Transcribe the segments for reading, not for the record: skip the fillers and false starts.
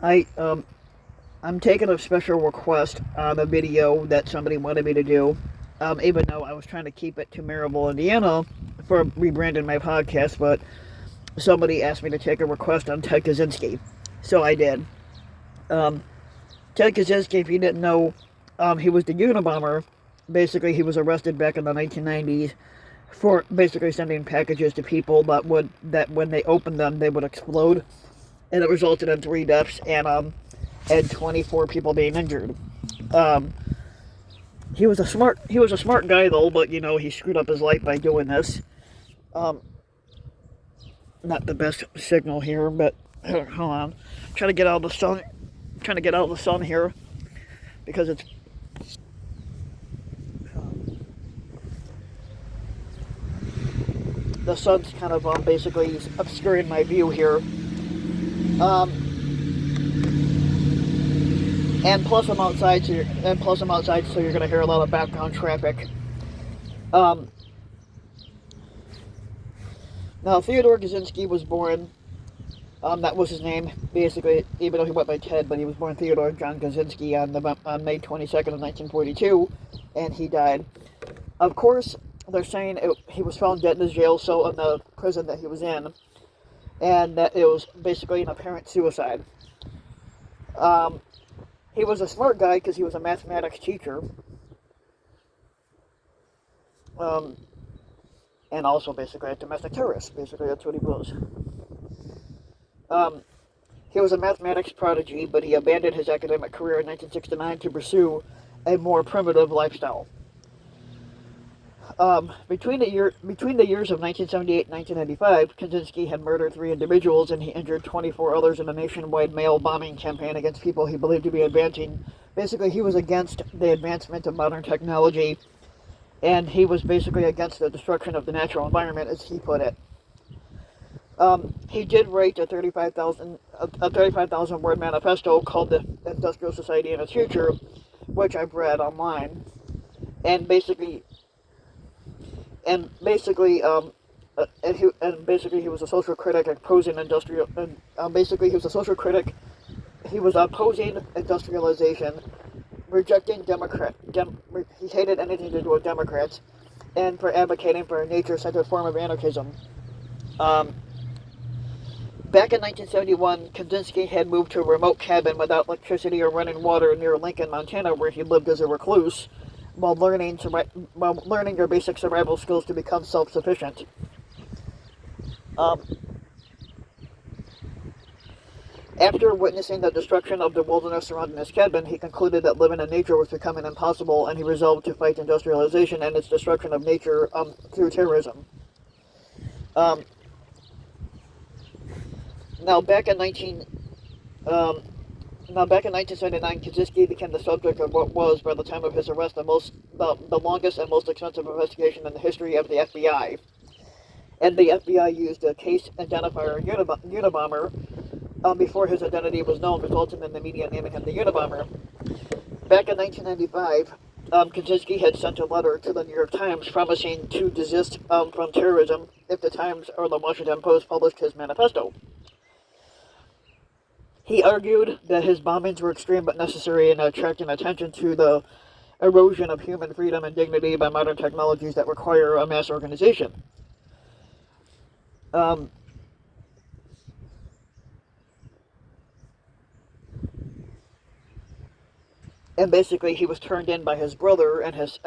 I'm taking a special request on a video that somebody wanted me to do. Even though I was trying to keep it to Maryville, Indiana, for rebranding my podcast, but somebody asked me to take a request on Ted Kaczynski, so I did. Um, Ted Kaczynski, if you didn't know, he was the Unabomber. Basically, he was arrested back in the 1990s for basically sending packages to people that when they opened them they would explode, and it resulted in 3 deaths and 24 people being injured. Um, he was a smart guy though, but he screwed up his life by doing this. Um, Not the best signal here, but hold on. Trying to get out of the sun. Trying to get out of the sun here because the sun's kind of basically obscuring my view here. And plus I'm outside, so you're gonna hear a lot of background traffic. Um, Now Theodore Kaczynski was born. That was his name, basically, even though he went by Ted, but he was born Theodore John Kaczynski on May 22nd of 1942, and he died. Of course, they're saying he was found dead in his jail cell in the prison that he was in, and that it was basically an apparent suicide. He was a smart guy because he was a mathematics teacher, and also basically a domestic terrorist. Basically, that's what he was. He was a mathematics prodigy, but he abandoned his academic career in 1969 to pursue a more primitive lifestyle. Between the years of 1978 and 1995, Kaczynski had murdered 3 individuals and he injured 24 others in a nationwide mail bombing campaign against people he believed to be advancing. Basically, he was against the advancement of modern technology, and he was basically against the destruction of the natural environment, as he put it. He did write a 35,000 word manifesto called "The Industrial Society and Its Future," which I've read online, and basically, he was a social critic opposing industrial. Basically, he was a social critic. He was opposing industrialization, rejecting he hated anything to do with Democrats, and for advocating for a nature-centered form of anarchism. Back in 1971, Kaczynski had moved to a remote cabin without electricity or running water near Lincoln, Montana, where he lived as a recluse, while learning your basic survival skills to become self-sufficient. After witnessing the destruction of the wilderness surrounding his cabin, he concluded that living in nature was becoming impossible, and he resolved to fight industrialization and its destruction of nature through terrorism. Um, Now, back in 1979, Kaczynski became the subject of what was, by the time of his arrest, the longest and most extensive investigation in the history of the FBI. And the FBI used a case identifier Unabomber before his identity was known, resulting in the media naming him the Unabomber. Back in 1995, Kaczynski had sent a letter to the New York Times promising to desist from terrorism if the Times or the Washington Post published his manifesto. He argued that his bombings were extreme but necessary in attracting attention to the erosion of human freedom and dignity by modern technologies that require a mass organization. Um, and basically, he was turned in by his brother and his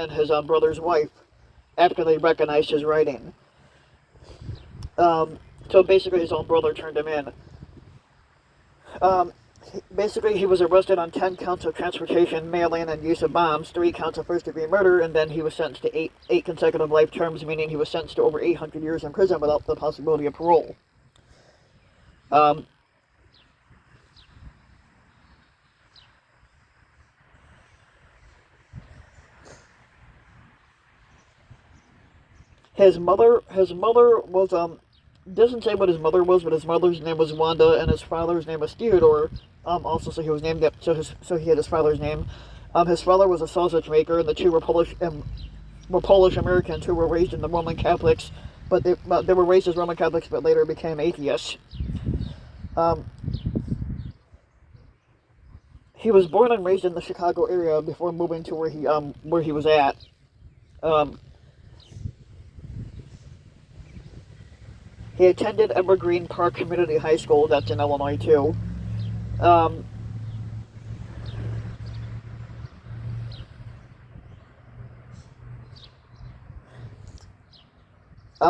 brother's wife after they recognized his writing. So basically, his own brother turned him in. Basically, he was arrested on 10 counts of transportation, mail-in, and use of bombs, 3 counts of first-degree murder, and then he was sentenced to eight consecutive life terms, meaning he was sentenced to over 800 years in prison without the possibility of parole. Um, his mother was doesn't say what his mother was, but his mother's name was Wanda, and his father's name was Theodore. Also, so he was named that. So he had his father's name. His father was a sausage maker, and the two were Polish Americans who were raised in the Roman Catholics, but they were raised as Roman Catholics, but later became atheists. Um, He was born and raised in the Chicago area before moving to where he was at. Um, he attended Evergreen Park Community High School. That's in Illinois too. Um,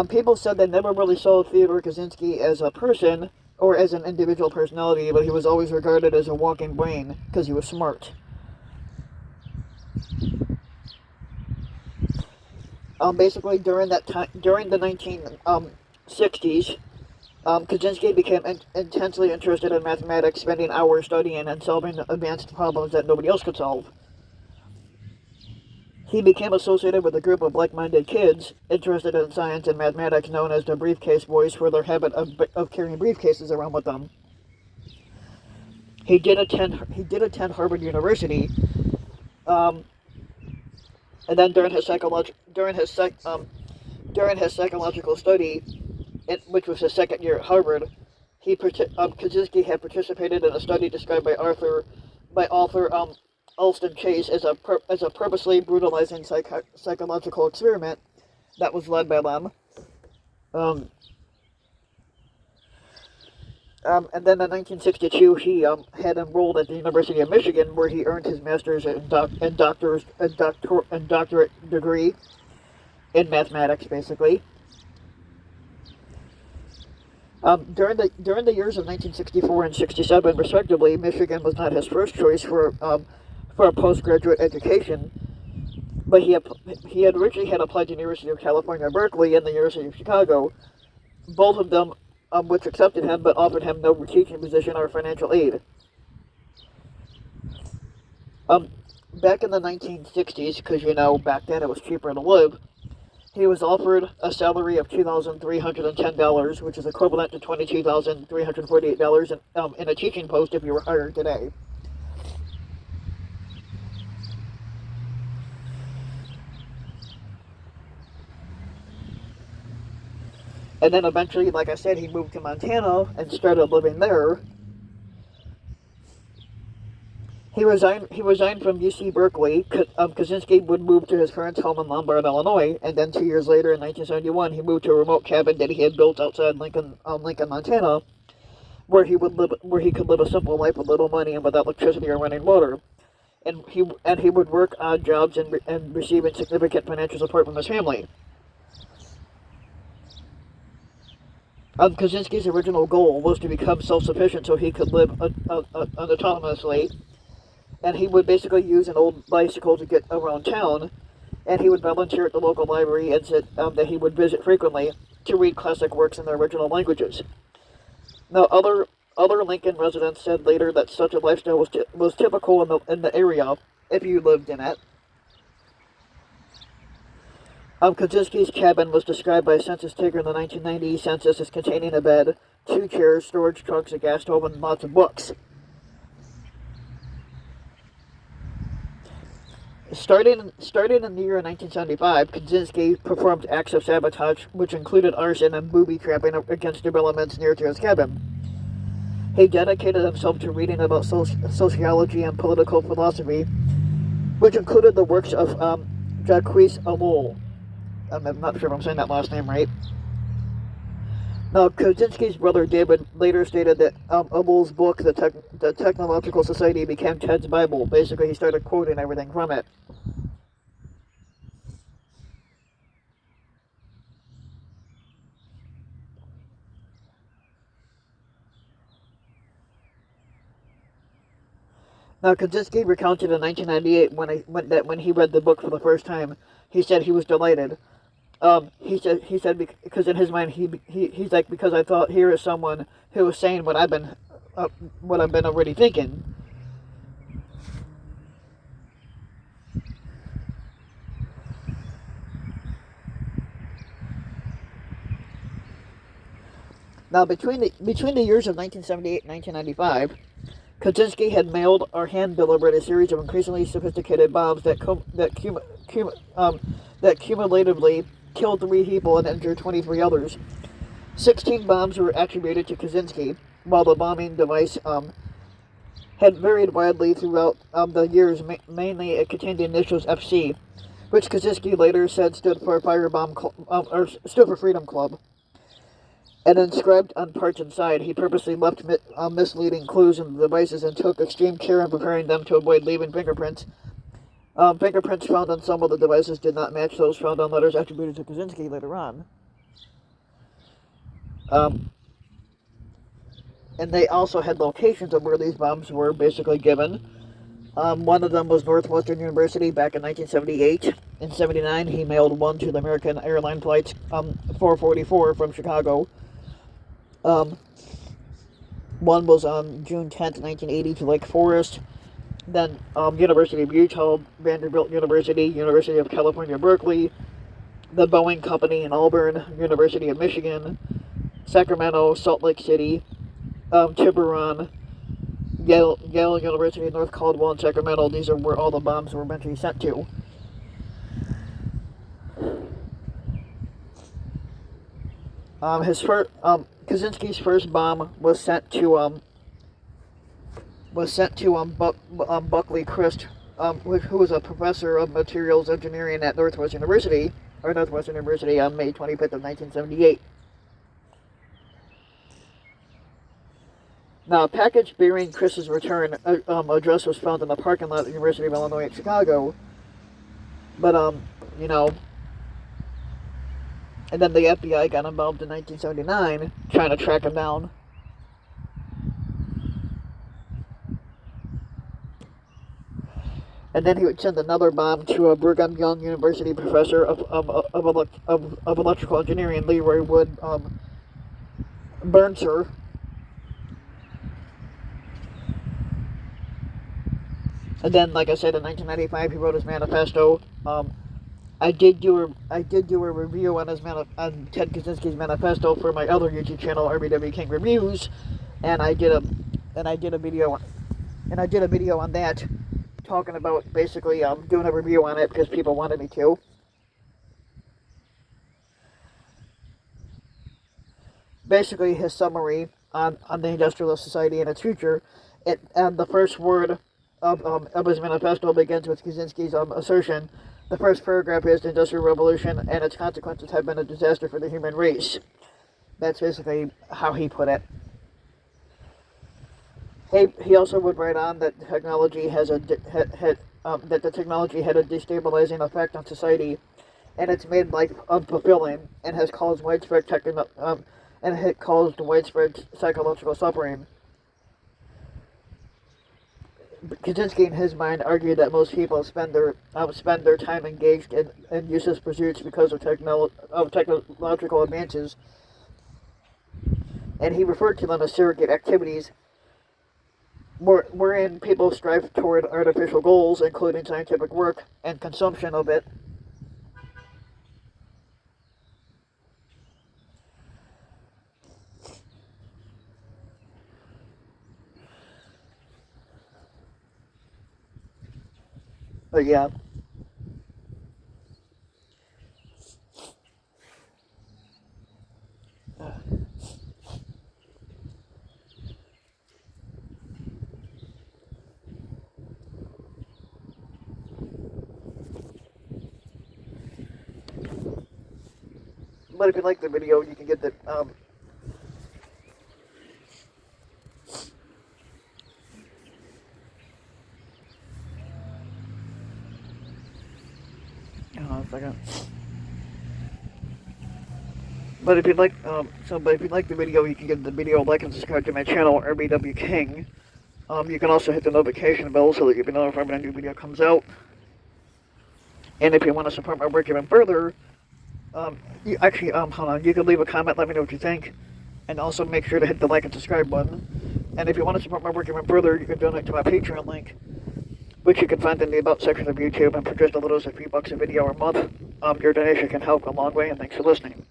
People said they never really saw Theodore Kaczynski as a person or as an individual personality, but he was always regarded as a walking brain because he was smart. Basically, during that time, during the 1960s, Kaczynski became intensely interested in mathematics, spending hours studying and solving advanced problems that nobody else could solve. He became associated with a group of like-minded kids interested in science and mathematics known as the Briefcase Boys for their habit of carrying briefcases around with them. He did attend Harvard University, and then during his psychological study, which was his second year at Harvard, Kaczynski had participated in a study described by author Alston Chase as a purposely brutalizing psychological experiment that was led by them. And then in 1962, he had enrolled at the University of Michigan, where he earned his master's and doctorate degree in mathematics, basically. During the years of 1964 and 67, respectively, Michigan was not his first choice for a postgraduate education, but he had originally had applied to the University of California, Berkeley, and the University of Chicago, both of them which accepted him but offered him no teaching position or financial aid. Back in the 1960s, because back then it was cheaper to live, he was offered a salary of $2,310, which is equivalent to $22,348 in a teaching post if you were hired today. And then eventually, like I said, he moved to Montana and started living there. He resigned from UC Berkeley. Kaczynski would move to his parents' home in Lombard, Illinois, and then 2 years later, in 1971, he moved to a remote cabin that he had built outside Lincoln, Montana, where he could live a simple life with little money and without electricity or running water. And he would work odd jobs and receive insignificant financial support from his family. Kaczynski's original goal was to become self-sufficient so he could live autonomously, and he would basically use an old bicycle to get around town, and he would volunteer at the local library and said that he would visit frequently to read classic works in their original languages. Now, other Lincoln residents said later that such a lifestyle was typical in the area if you lived in it. Kaczynski's cabin was described by a census taker in the 1990 census as containing a bed, 2 chairs, storage trunks, a gas stove, and lots of books. Starting in the year 1975, Kaczynski performed acts of sabotage, which included arson and booby-trapping against developments near to his cabin. He dedicated himself to reading about sociology and political philosophy, which included the works of Jacques Ellul. I'm not sure if I'm saying that last name right. Now, Kaczynski's brother David later stated that Ellul's book, The Technological Society, became Ted's Bible. Basically, he started quoting everything from it. Now, Kaczynski recounted in 1998 when he read the book for the first time, he said he was delighted. He said because in his mind he's like, because I thought here is someone who was saying what I've been already thinking. Now, between the years of 1978 and 1995, Kaczynski had mailed or hand-delivered a series of increasingly sophisticated bombs that cumulatively killed 3 people and injured 23 others. 16 bombs were attributed to Kaczynski, while the bombing device had varied widely throughout the years. Mainly, it contained the initials FC, which Kaczynski later said stood for stood for Freedom Club. And inscribed on parts inside, he purposely left misleading clues in the devices and took extreme care in preparing them to avoid leaving fingerprints. Fingerprints found on some of the devices did not match those found on letters attributed to Kaczynski later on. And they also had locations of where these bombs were basically given. One of them was Northwestern University back in 1978. In 79, he mailed one to the American Airline Flight 444 from Chicago. One was on June 10th, 1980 to Lake Forest. Then University of Utah, Vanderbilt University, University of California, Berkeley, the Boeing Company in Auburn, University of Michigan, Sacramento, Salt Lake City, Tiburon, Yale University, North Caldwell, and Sacramento. These are where all the bombs were eventually sent to. Kaczynski's first bomb was sent to Buckley Christ, who was a professor of materials engineering at Northwestern University on May 25th of 1978. Now, a package bearing Chris's return address was found in the parking lot at the University of Illinois at Chicago. But, and then the FBI got involved in 1979, trying to track him down. And then he would send another bomb to a Brigham Young University professor of electrical engineering, Leroy Wood Burnser. And then, like I said, in 1995, he wrote his manifesto. I did do a review on on Ted Kaczynski's manifesto for my other YouTube channel, RBW King Reviews, and I did a video on that, talking about basically doing a review on it because people wanted me to. Basically, his summary on the industrialist society and its future. And the first word of his manifesto begins with Kaczynski's assertion. The first paragraph is: the Industrial Revolution and its consequences have been a disaster for the human race. That's basically how he put it. He also would write on that technology had a destabilizing effect on society, and it's made life unfulfilling, and has caused widespread psychological suffering. Kaczynski, in his mind, argued that most people spend their time engaged in useless pursuits because of technological advances, and he referred to them as surrogate activities, wherein people strive toward artificial goals, including scientific work and consumption of it. But yeah. But if you like the video, you can get the But if you'd like, the video, you can give the video a like and subscribe to my channel, RBW King. You can also hit the notification bell so that you'll be notified when a new video comes out. And if you want to support my work even further, you can leave a comment, let me know what you think, and also make sure to hit the like and subscribe button. And if you want to support my work even further, you can donate to my Patreon link, which you can find in the About section of YouTube, and for just as little as a few bucks a video or a month, your donation can help a long way, and thanks for listening.